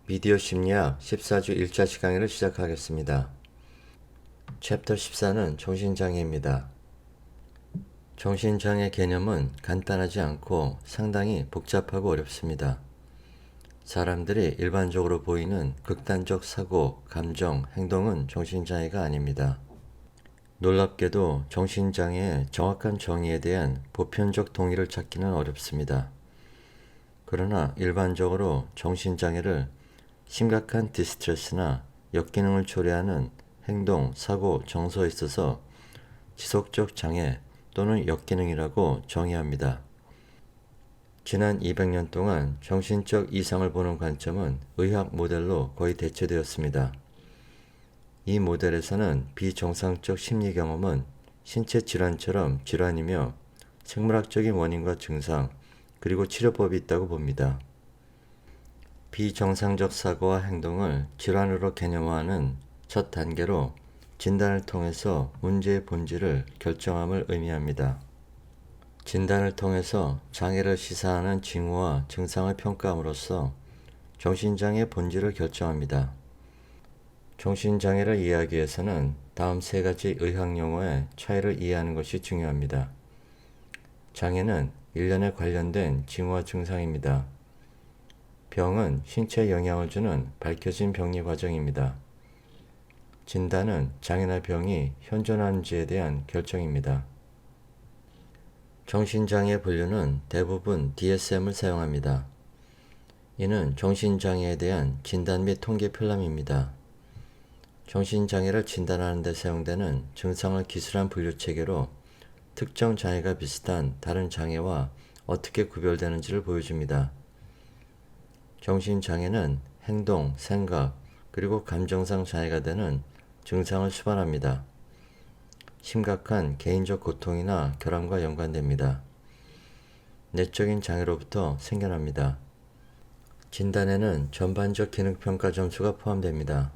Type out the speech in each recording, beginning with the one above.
미디어 심리학 14주 1차 강의를 시작하겠습니다. 챕터 14는 정신장애입니다. 정신장애 개념은 간단하지 않고 상당히 복잡하고 어렵습니다. 사람들이 일반적으로 보이는 극단적 사고, 감정, 행동은 정신장애가 아닙니다. 놀랍게도 정신장애의 정확한 정의에 대한 보편적 동의를 찾기는 어렵습니다. 그러나 일반적으로 정신장애를 심각한 디스트레스나 역기능을 초래하는 행동, 사고, 정서에 있어서 지속적 장애 또는 역기능이라고 정의합니다. 지난 200년 동안 정신적 이상을 보는 관점은 의학 모델로 거의 대체되었습니다. 이 모델에서는 비정상적 심리 경험은 신체 질환처럼 질환이며 생물학적인 원인과 증상, 그리고 치료법이 있다고 봅니다. 비정상적 사고와 행동을 질환으로 개념화하는 첫 단계로 진단을 통해서 문제의 본질을 결정함을 의미합니다. 진단을 통해서 장애를 시사하는 징후와 증상을 평가함으로써 정신장애의 본질을 결정합니다. 정신장애를 이해하기 위해서는 다음 세 가지 의학 용어의 차이를 이해하는 것이 중요합니다. 장애는 일련에 관련된 징후와 증상입니다. 병은 신체에 영향을 주는 밝혀진 병리 과정입니다. 진단은 장애나 병이 현존하는지에 대한 결정입니다. 정신장애 분류는 대부분 DSM을 사용합니다. 이는 정신장애에 대한 진단 및 통계 편람입니다. 정신장애를 진단하는 데 사용되는 증상을 기술한 분류체계로 특정 장애가 비슷한 다른 장애와 어떻게 구별되는지를 보여줍니다. 정신장애는 행동, 생각, 그리고 감정상 장애가 되는 증상을 수반합니다. 심각한 개인적 고통이나 결함과 연관됩니다. 내적인 장애로부터 생겨납니다. 진단에는 전반적 기능평가 점수가 포함됩니다.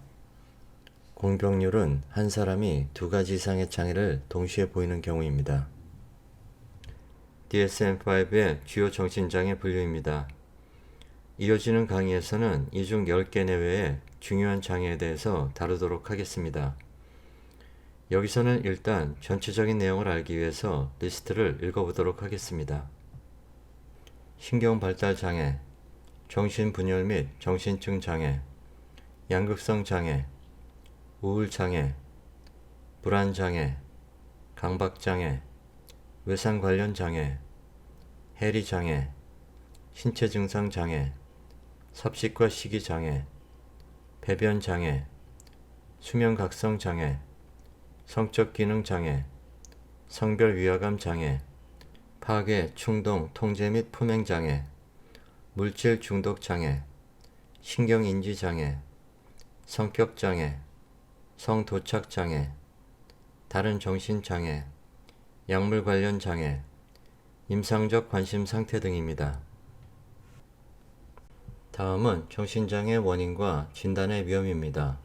공병률은 한 사람이 두 가지 이상의 장애를 동시에 보이는 경우입니다. DSM-5의 주요 정신장애 분류입니다. 이어지는 강의에서는 이 중 10개 내외의 중요한 장애에 대해서 다루도록 하겠습니다. 여기서는 일단 전체적인 내용을 알기 위해서 리스트를 읽어보도록 하겠습니다. 신경발달장애, 정신분열 및 정신증 장애, 양극성 장애, 우울장애, 불안장애, 강박장애, 외상 관련 장애, 해리장애, 신체 증상 장애, 섭식과 식이 장애, 배변 장애, 수면 각성 장애, 성적 기능 장애, 성별 위화감 장애, 파괴, 충동, 통제 및 품행 장애, 물질 중독 장애, 신경인지 장애, 성격 장애, 성도착 장애, 다른 정신 장애, 약물 관련 장애, 임상적 관심 상태 등입니다. 다음은 정신장애의 원인과 진단의 위험입니다.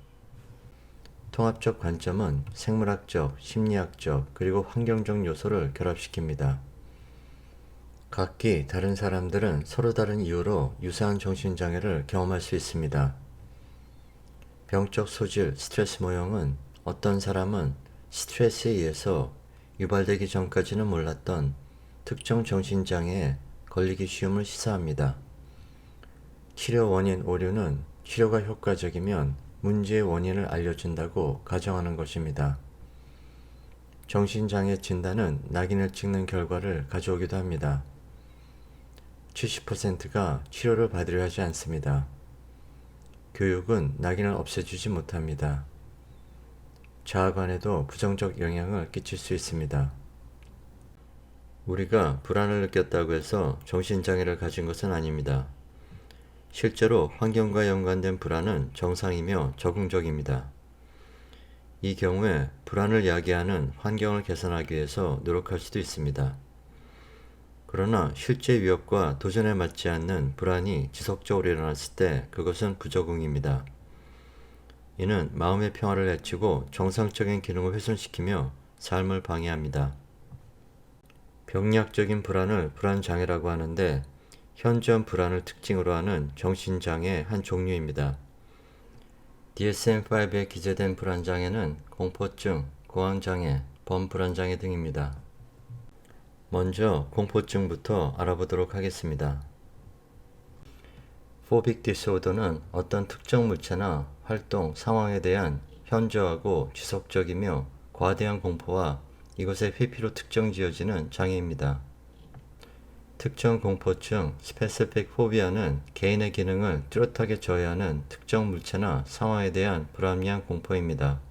통합적 관점은 생물학적, 심리학적, 그리고 환경적 요소를 결합시킵니다. 각기 다른 사람들은 서로 다른 이유로 유사한 정신장애를 경험할 수 있습니다. 병적 소질, 스트레스 모형은 어떤 사람은 스트레스에 의해서 유발되기 전까지는 몰랐던 특정 정신장애에 걸리기 쉬움을 시사합니다. 치료 원인 오류는 치료가 효과적이면 문제의 원인을 알려준다고 가정하는 것입니다. 정신장애 진단은 낙인을 찍는 결과를 가져오기도 합니다. 70%가 치료를 받으려 하지 않습니다. 교육은 낙인을 없애주지 못합니다. 자아관에도 부정적 영향을 끼칠 수 있습니다. 우리가 불안을 느꼈다고 해서 정신장애를 가진 것은 아닙니다. 실제로 환경과 연관된 불안은 정상이며 적응적입니다. 이 경우에 불안을 야기하는 환경을 개선하기 위해서 노력할 수도 있습니다. 그러나 실제 위협과 도전에 맞지 않는 불안이 지속적으로 일어났을 때 그것은 부적응입니다. 이는 마음의 평화를 해치고 정상적인 기능을 훼손시키며 삶을 방해합니다. 병리학적인 불안을 불안장애라고 하는데 현저한 불안을 특징으로 하는 정신장애의 한 종류입니다. DSM-5에 기재된 불안장애는 공포증, 공황장애, 범불안장애 등입니다. 먼저 공포증부터 알아보도록 하겠습니다. 포빅 디스오더는 어떤 특정 물체나 활동, 상황에 대한 현저하고 지속적이며 과대한 공포와 이것의 회피로 특정 지어지는 장애입니다. 특정 공포증, 스페시픽 포비아는 개인의 기능을 뚜렷하게 저해하는 특정 물체나 상황에 대한 불합리한 공포입니다.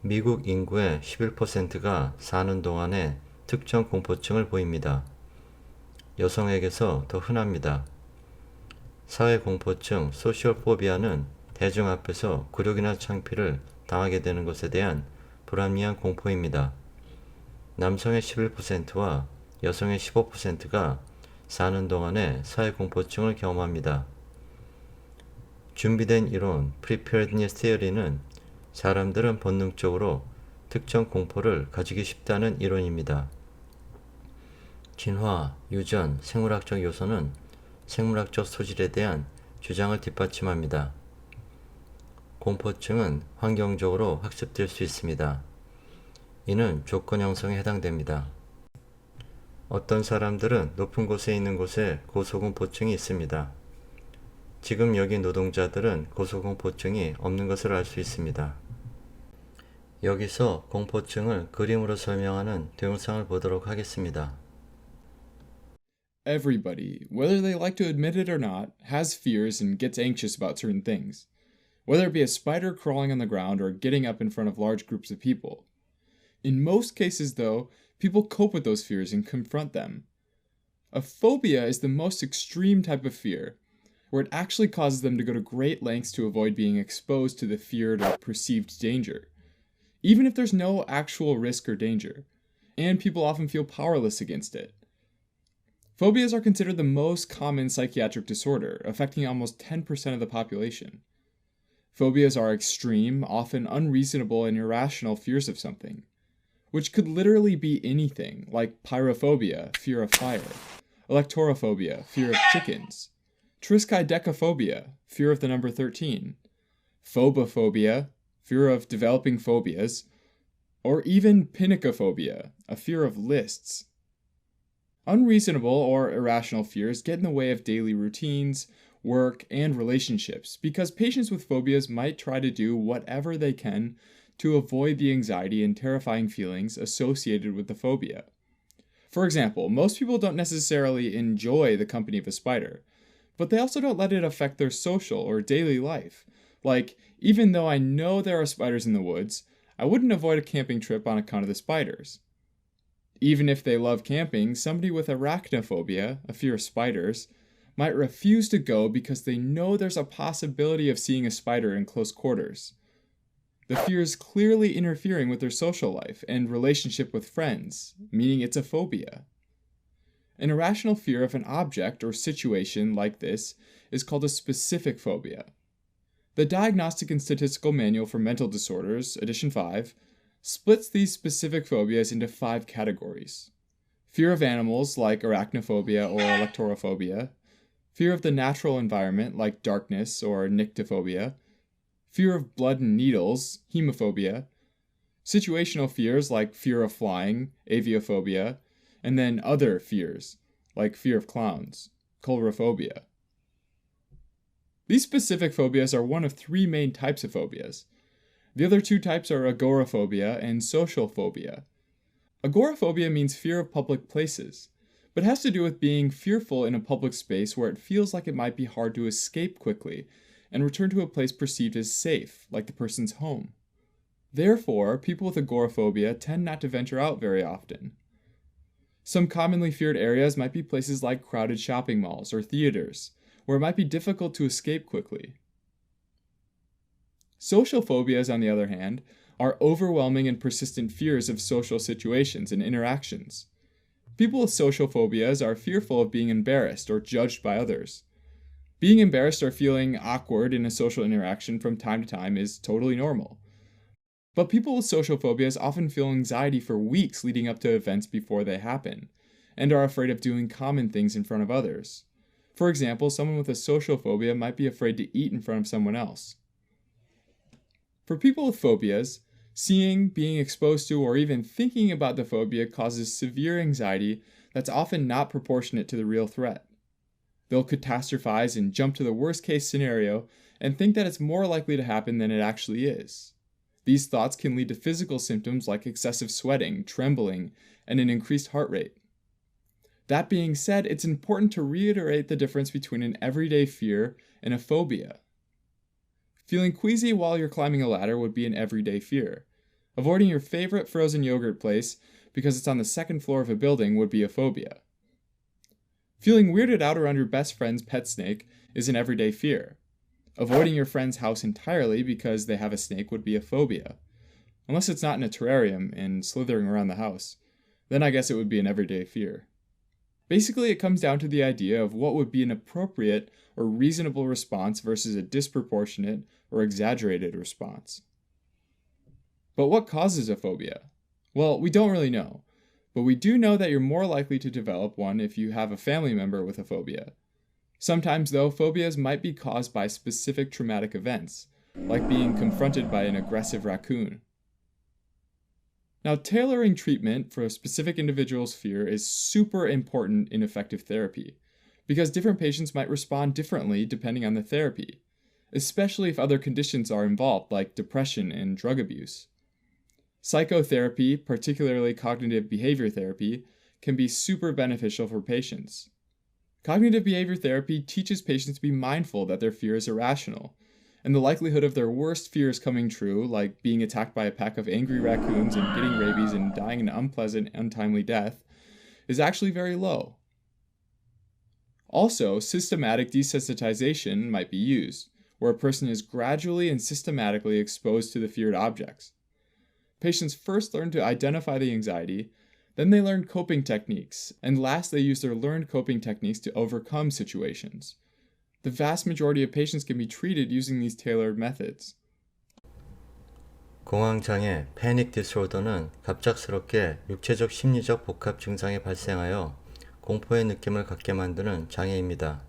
미국 인구의 11%가 사는 동안에 특정 공포증을 보입니다. 여성에게서 더 흔합니다. 사회공포증, 소셜 포비아는 대중 앞에서 굴욕이나 창피를 당하게 되는 것에 대한 불합리한 공포입니다. 남성의 11%와 여성의 15%가 사는 동안에 사회공포증을 경험합니다. 준비된 이론, Preparedness Theory는 사람들은 본능적으로 특정 공포를 가지기 쉽다는 이론입니다. 진화, 유전, 생물학적 요소는 생물학적 소질에 대한 주장을 뒷받침합니다. 공포증은 환경적으로 학습될 수 있습니다. 이는 조건 형성에 해당됩니다. 어떤 사람들은 높은 곳에 있는 곳에 고소공포증이 있습니다. 지금 여기 노동자들은 고소공포증이 없는 것을 알 수 있습니다. 여기서 공포증을 그림으로 설명하는 동영상을 보도록 하겠습니다. Everybody, whether they like to admit it or not, has fears and gets anxious about certain things, whether it be a spider crawling on the ground or getting up in front of large groups of people. In most cases, though, people cope with those fears and confront them. A phobia is the most extreme type of fear, where it actually causes them to go to great lengths to avoid being exposed to the feared or perceived danger, even if there's no actual risk or danger, and people often feel powerless against it. Phobias are considered the most common psychiatric disorder, affecting almost 10% of the population. Phobias are extreme, often unreasonable and irrational fears of something, which could literally be anything, like pyrophobia, fear of fire, electorophobia, fear of chickens, triskaidekaphobia, fear of the number 13, phobophobia, fear of developing phobias, or even pinicophobia, a fear of lists. Unreasonable or irrational fears get in the way of daily routines, work, and relationships because patients with phobias might try to do whatever they can to avoid the anxiety and terrifying feelings associated with the phobia. For example, most people don't necessarily enjoy the company of a spider, but they also don't let it affect their social or daily life. Like, even though I know there are spiders in the woods, I wouldn't avoid a camping trip on account of the spiders. Even if they love camping, somebody with arachnophobia, a fear of spiders, might refuse to go because they know there's a possibility of seeing a spider in close quarters. The fear is clearly interfering with their social life and relationship with friends, meaning it's a phobia. An irrational fear of an object or situation like this is called a specific phobia. The Diagnostic and Statistical Manual for Mental Disorders, Edition 5, splits these specific phobias into 5 categories. Fear of animals, like arachnophobia or electorophobia. Fear of the natural environment, like darkness or nyctophobia. Fear of blood and needles, hemophobia. Situational fears, like fear of flying, aviophobia. And then other fears, like fear of clowns, coulrophobia. These specific phobias are one of 3 main types of phobias. The other 2 types are agoraphobia and social phobia. Agoraphobia means fear of public places, but has to do with being fearful in a public space where it feels like it might be hard to escape quickly and return to a place perceived as safe, like the person's home. Therefore, people with agoraphobia tend not to venture out very often. Some commonly feared areas might be places like crowded shopping malls or theaters, where it might be difficult to escape quickly. Social phobias, on the other hand, are overwhelming and persistent fears of social situations and interactions. People with social phobias are fearful of being embarrassed or judged by others. Being embarrassed or feeling awkward in a social interaction from time to time is totally normal. But people with social phobias often feel anxiety for weeks leading up to events before they happen, and are afraid of doing common things in front of others. For example, someone with a social phobia might be afraid to eat in front of someone else. For people with phobias, seeing, being exposed to, or even thinking about the phobia causes severe anxiety that's often not proportionate to the real threat. They'll catastrophize and jump to the worst case scenario and think that it's more likely to happen than it actually is. These thoughts can lead to physical symptoms like excessive sweating, trembling, and an increased heart rate. That being said, it's important to reiterate the difference between an everyday fear and a phobia. Feeling queasy while you're climbing a ladder would be an everyday fear. Avoiding your favorite frozen yogurt place because it's on the second floor of a building would be a phobia. Feeling weirded out around your best friend's pet snake is an everyday fear. Avoiding your friend's house entirely because they have a snake would be a phobia. Unless it's not in a terrarium and slithering around the house, then I guess it would be an everyday fear. Basically, it comes down to the idea of what would be an appropriate or reasonable response versus a disproportionate or exaggerated response. But what causes a phobia? Well, we don't really know, but we do know that you're more likely to develop one if you have a family member with a phobia. Sometimes, though, phobias might be caused by specific traumatic events, like being confronted by an aggressive raccoon. Now, tailoring treatment for a specific individual's fear is super important in effective therapy, because different patients might respond differently depending on the therapy, especially if other conditions are involved, like depression and drug abuse. Psychotherapy, particularly cognitive behavior therapy, can be super beneficial for patients. Cognitive behavior therapy teaches patients to be mindful that their fear is irrational, and the likelihood of their worst fears coming true, like being attacked by a pack of angry raccoons and getting rabies and dying an unpleasant, untimely death, is actually very low. Also, systematic desensitization might be used, where a person is gradually and systematically exposed to the feared objects. Patients first learn to identify the anxiety, then they learn coping techniques, and last they use their learned coping techniques to overcome situations. The vast majority of patients can be treated using these tailored methods. 공황장애, 패닉 디스오더는 갑작스럽게 육체적 심리적 복합 증상이 발생하여 공포의 느낌을 갖게 만드는 장애입니다.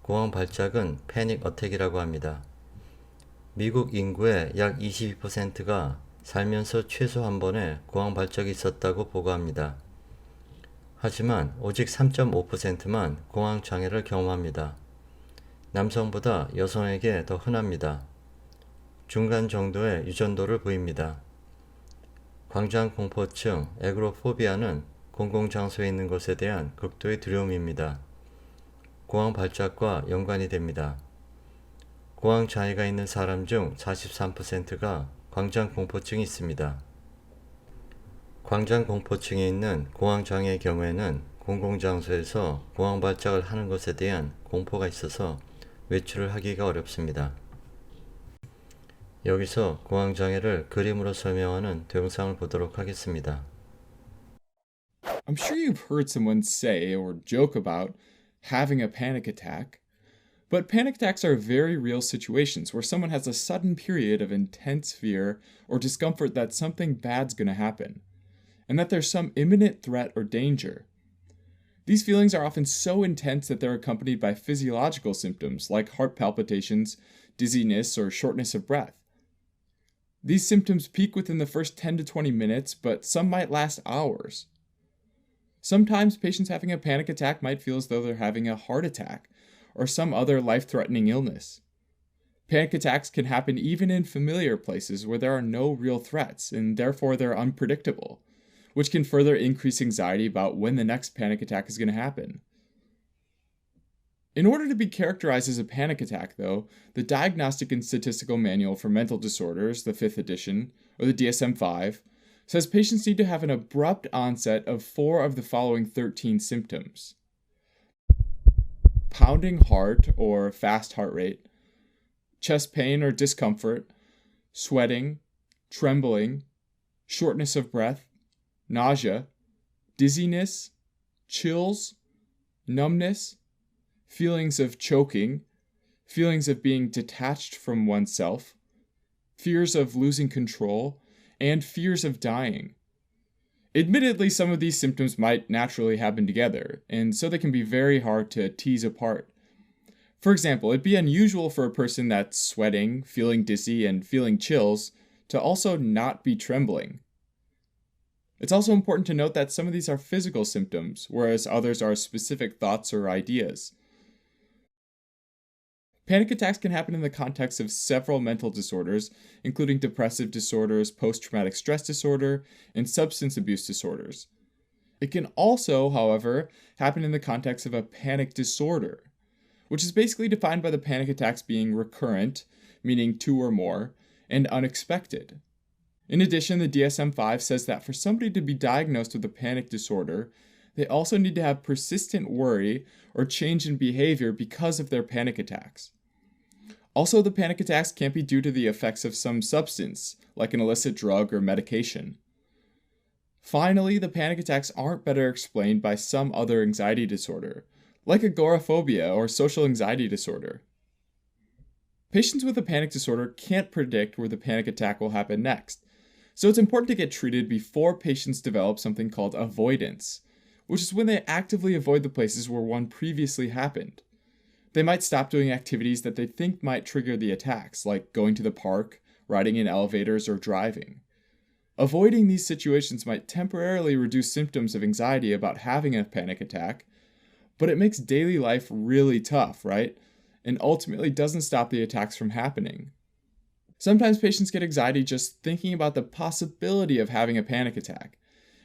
공황 발작은 패닉 어택이라고 합니다. 미국 인구의 약 22%가 살면서 최소 한 번의 공황 발작이 있었다고 보고합니다. 하지만 오직 3.5%만 공황 장애를 경험합니다. 남성보다 여성에게 더 흔합니다. 중간 정도의 유전도를 보입니다. 광장 공포증, 애그로포비아는 공공장소에 있는 것에 대한 극도의 두려움입니다. 공황 발작과 연관이 됩니다. 공황 장애가 있는 사람 중 43%가 광장 공포증이 있습니다. 광장 공포증이 있는 공황 장애의 경우에는 공공장소에서 공황 발작을 하는 것에 대한 공포가 있어서 외출을 하기가 어렵습니다. 여기서 공황 장애를 그림으로 설명하는 동영상을 보도록 하겠습니다. I'm sure you've heard someone say or joke about having a panic attack, but panic attacks are very real situations where someone has a sudden period of intense fear or discomfort that something bad's going to happen, and that there's some imminent threat or danger. These feelings are often so intense that they're accompanied by physiological symptoms like heart palpitations, dizziness, or shortness of breath. These symptoms peak within the first 10 to 20 minutes, but some might last hours. Sometimes patients having a panic attack might feel as though they're having a heart attack or some other life-threatening illness. Panic attacks can happen even in familiar places where there are no real threats, and therefore they're unpredictable, which can further increase anxiety about when the next panic attack is going to happen. In order to be characterized as a panic attack, though, the Diagnostic and Statistical Manual for Mental Disorders, the 5th edition, or the DSM-5, says patients need to have an abrupt onset of 4 of the following 13 symptoms: pounding heart or fast heart rate, chest pain or discomfort, sweating, trembling, shortness of breath, nausea, dizziness, chills, numbness, feelings of choking, feelings of being detached from oneself, fears of losing control, and fears of dying. Admittedly, some of these symptoms might naturally happen together, and so they can be very hard to tease apart. For example, it'd be unusual for a person that's sweating, feeling dizzy, and feeling chills to also not be trembling. It's also important to note that some of these are physical symptoms, whereas others are specific thoughts or ideas. Panic attacks can happen in the context of several mental disorders, including depressive disorders, post-traumatic stress disorder, and substance abuse disorders. It can also, however, happen in the context of a panic disorder, which is basically defined by the panic attacks being recurrent, meaning 2 or more, and unexpected. In addition, the DSM-5 says that for somebody to be diagnosed with a panic disorder, they also need to have persistent worry or change in behavior because of their panic attacks. Also, the panic attacks can't be due to the effects of some substance, like an illicit drug or medication. Finally, the panic attacks aren't better explained by some other anxiety disorder, like agoraphobia or social anxiety disorder. Patients with a panic disorder can't predict where the panic attack will happen next, so it's important to get treated before patients develop something called avoidance, which is when they actively avoid the places where one previously happened. They might stop doing activities that they think might trigger the attacks, like going to the park, riding in elevators, or driving. Avoiding these situations might temporarily reduce symptoms of anxiety about having a panic attack, but it makes daily life really tough, right? And ultimately doesn't stop the attacks from happening. Sometimes patients get anxiety just thinking about the possibility of having a panic attack,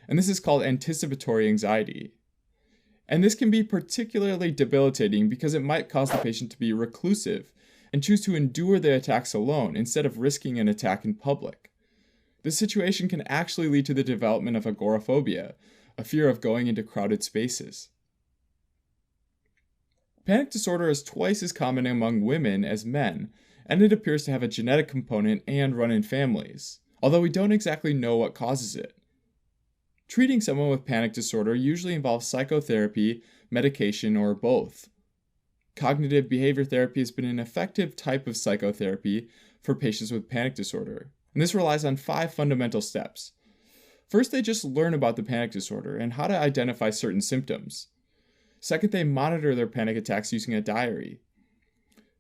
and this is called anticipatory anxiety. And this can be particularly debilitating because it might cause the patient to be reclusive and choose to endure the attacks alone instead of risking an attack in public. This situation can actually lead to the development of agoraphobia, a fear of going into crowded spaces. Panic disorder is twice as common among women as men, and it appears to have a genetic component and run in families, although we don't exactly know what causes it. Treating someone with panic disorder usually involves psychotherapy, medication, or both. Cognitive behavior therapy has been an effective type of psychotherapy for patients with panic disorder, and this relies on 5 fundamental steps. First, they just learn about the panic disorder and how to identify certain symptoms. Second, they monitor their panic attacks using a diary.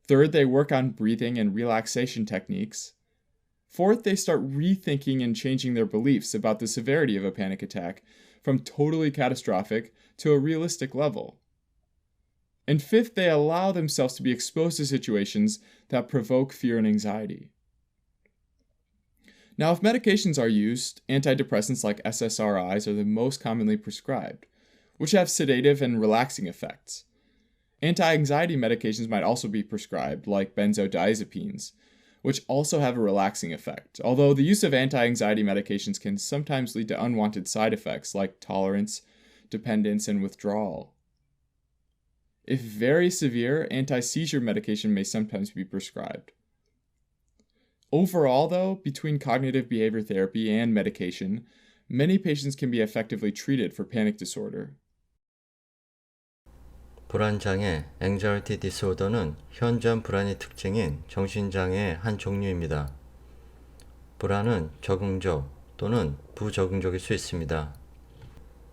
Third, they work on breathing and relaxation techniques. Fourth, they start rethinking and changing their beliefs about the severity of a panic attack from totally catastrophic to a realistic level. And fifth, they allow themselves to be exposed to situations that provoke fear and anxiety. Now, if medications are used, antidepressants like SSRIs are the most commonly prescribed, which have sedative and relaxing effects. Anti-anxiety medications might also be prescribed, like benzodiazepines, which also have a relaxing effect, although the use of anti-anxiety medications can sometimes lead to unwanted side effects like tolerance, dependence, and withdrawal. If very severe, anti-seizure medication may sometimes be prescribed. Overall, though, between cognitive behavior therapy and medication, many patients can be effectively treated for panic disorder. 불안장애, anxiety disorder는 현저한 불안이 특징인 정신장애의 한 종류입니다. 불안은 적응적 또는 부적응적일 수 있습니다.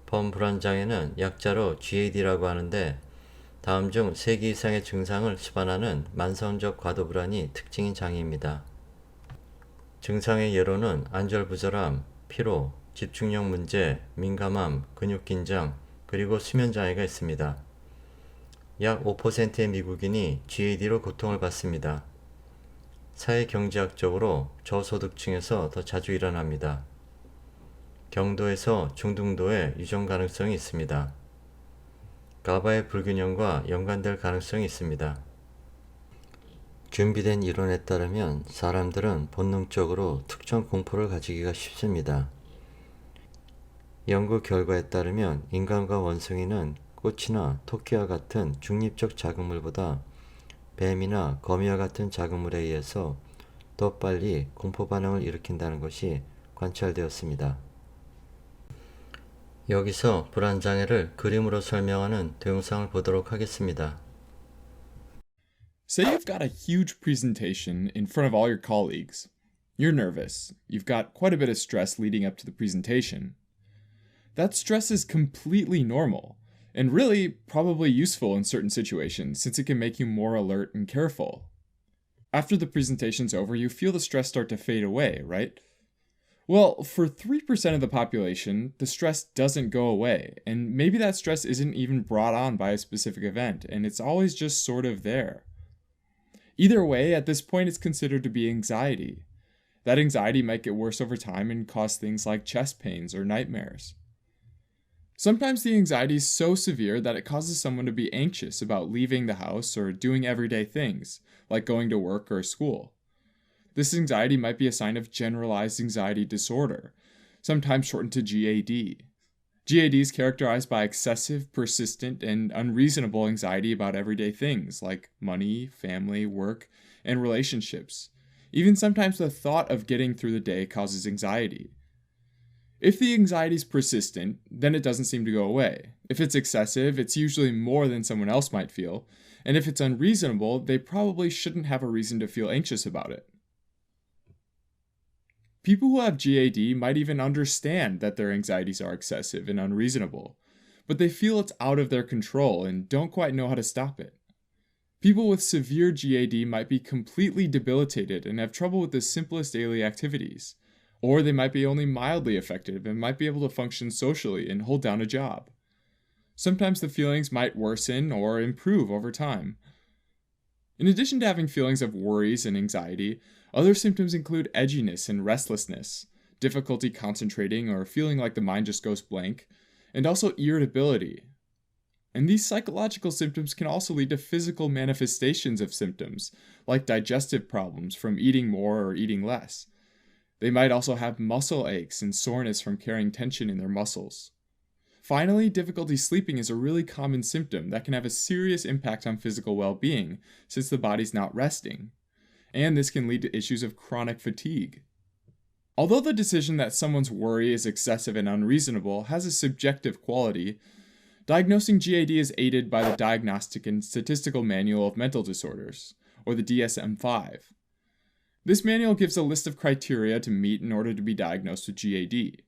범불안장애는 약자로 GAD라고 하는데 다음 중 3개 이상의 증상을 수반하는 만성적 과도불안이 특징인 장애입니다. 증상의 예로는 안절부절함, 피로, 집중력 문제, 민감함, 근육긴장, 그리고 수면장애가 있습니다. 약 5%의 미국인이 GAD로 고통을 받습니다. 사회경제학적으로 저소득층에서 더 자주 일어납니다. 경도에서 중등도의 유전 가능성이 있습니다. 가바의 불균형과 연관될 가능성이 있습니다. 준비된 이론에 따르면 사람들은 본능적으로 특정 공포를 가지기가 쉽습니다. 연구 결과에 따르면 인간과 원숭이는 꽃이나 토끼와 같은 중립적 작물보다 뱀이나 거미와 같은 작물에 의해서 더 빨리 공포 반응을 일으킨다는 것이 관찰되었습니다. 여기서 불안장애를 그림으로 설명하는 동영상을 보도록 하겠습니다. Say you've got a huge presentation in front of all your colleagues. You're nervous. You've got quite a bit of stress leading up to the presentation. That stress is completely normal, and really probably useful in certain situations since it can make you more alert and careful. After the presentation's over, you feel the stress start to fade away, right? Well, for 3% of the population, the stress doesn't go away, and maybe that stress isn't even brought on by a specific event, and it's always just sort of there. Either way, at this point, it's considered to be anxiety. That anxiety might get worse over time and cause things like chest pains or nightmares. Sometimes the anxiety is so severe that it causes someone to be anxious about leaving the house or doing everyday things, like going to work or school. This anxiety might be a sign of generalized anxiety disorder, sometimes shortened to GAD. GAD is characterized by excessive, persistent, and unreasonable anxiety about everyday things like money, family, work, and relationships. Even sometimes the thought of getting through the day causes anxiety. If the anxiety is persistent, then it doesn't seem to go away. If it's excessive, it's usually more than someone else might feel, and if it's unreasonable, they probably shouldn't have a reason to feel anxious about it. People who have GAD might even understand that their anxieties are excessive and unreasonable, but they feel it's out of their control and don't quite know how to stop it. People with severe GAD might be completely debilitated and have trouble with the simplest daily activities, or they might be only mildly affected and might be able to function socially and hold down a job. Sometimes the feelings might worsen or improve over time. In addition to having feelings of worries and anxiety, other symptoms include edginess and restlessness, difficulty concentrating or feeling like the mind just goes blank, and also irritability. And these psychological symptoms can also lead to physical manifestations of symptoms, like digestive problems from eating more or eating less. They might also have muscle aches and soreness from carrying tension in their muscles. Finally, difficulty sleeping is a really common symptom that can have a serious impact on physical well-being since the body's not resting. And this can lead to issues of chronic fatigue. Although the decision that someone's worry is excessive and unreasonable has a subjective quality, diagnosing GAD is aided by the Diagnostic and Statistical Manual of Mental Disorders, or the DSM-5. This manual gives a list of criteria to meet in order to be diagnosed with GAD.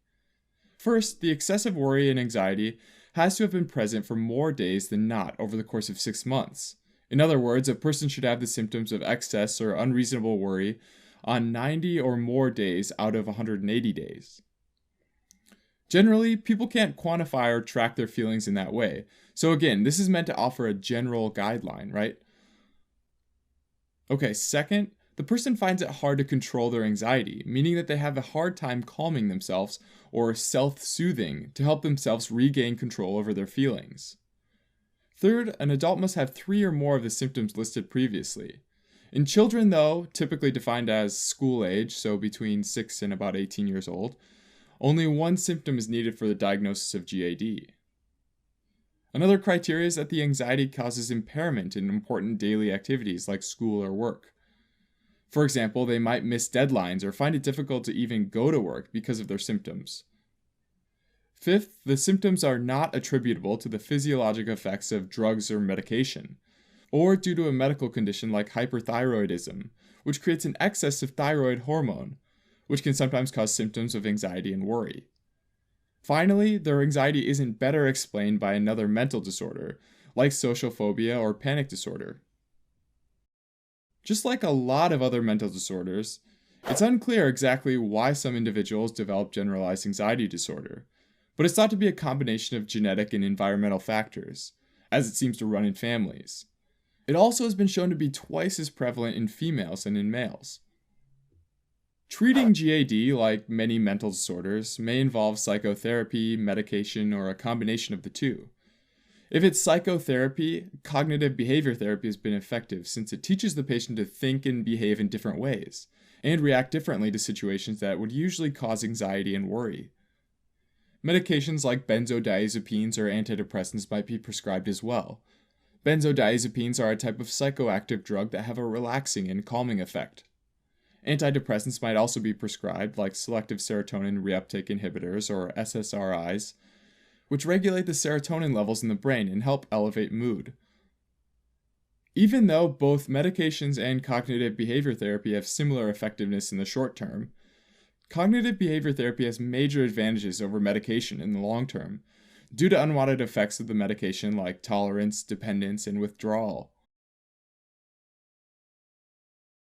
First, the excessive worry and anxiety has to have been present for more days than not over the course of 6 months. In other words, a person should have the symptoms of excess or unreasonable worry on 90 or more days out of 180 days. Generally, people can't quantify or track their feelings in that way. So again, this is meant to offer a general guideline, right? Okay, second, the person finds it hard to control their anxiety, meaning that they have a hard time calming themselves or self-soothing to help themselves regain control over their feelings. Third, an adult must have 3 or more of the symptoms listed previously. In children, though, typically defined as school age, so between 6 and about 18 years old, only 1 symptom is needed for the diagnosis of GAD. Another criteria is that the anxiety causes impairment in important daily activities like school or work. For example, they might miss deadlines or find it difficult to even go to work because of their symptoms. Fifth, the symptoms are not attributable to the physiologic effects of drugs or medication, or due to a medical condition like hyperthyroidism, which creates an excess of thyroid hormone, which can sometimes cause symptoms of anxiety and worry. Finally, their anxiety isn't better explained by another mental disorder, like social phobia or panic disorder. Just like a lot of other mental disorders, it's unclear exactly why some individuals develop generalized anxiety disorder, but it's thought to be a combination of genetic and environmental factors, as it seems to run in families. It also has been shown to be twice as prevalent in females than in males. Treating GAD, like many mental disorders, may involve psychotherapy, medication, or a combination of the two. If it's psychotherapy, cognitive behavior therapy has been effective since it teaches the patient to think and behave in different ways, and react differently to situations that would usually cause anxiety and worry. Medications like benzodiazepines or antidepressants might be prescribed as well. Benzodiazepines are a type of psychoactive drug that have a relaxing and calming effect. Antidepressants might also be prescribed, like selective serotonin reuptake inhibitors or SSRIs, which regulate the serotonin levels in the brain and help elevate mood. Even though both medications and cognitive behavior therapy have similar effectiveness in the short term, Cognitive behavior therapy has major advantages over medication in the long term, due to unwanted effects of the medication like tolerance, dependence, and withdrawal.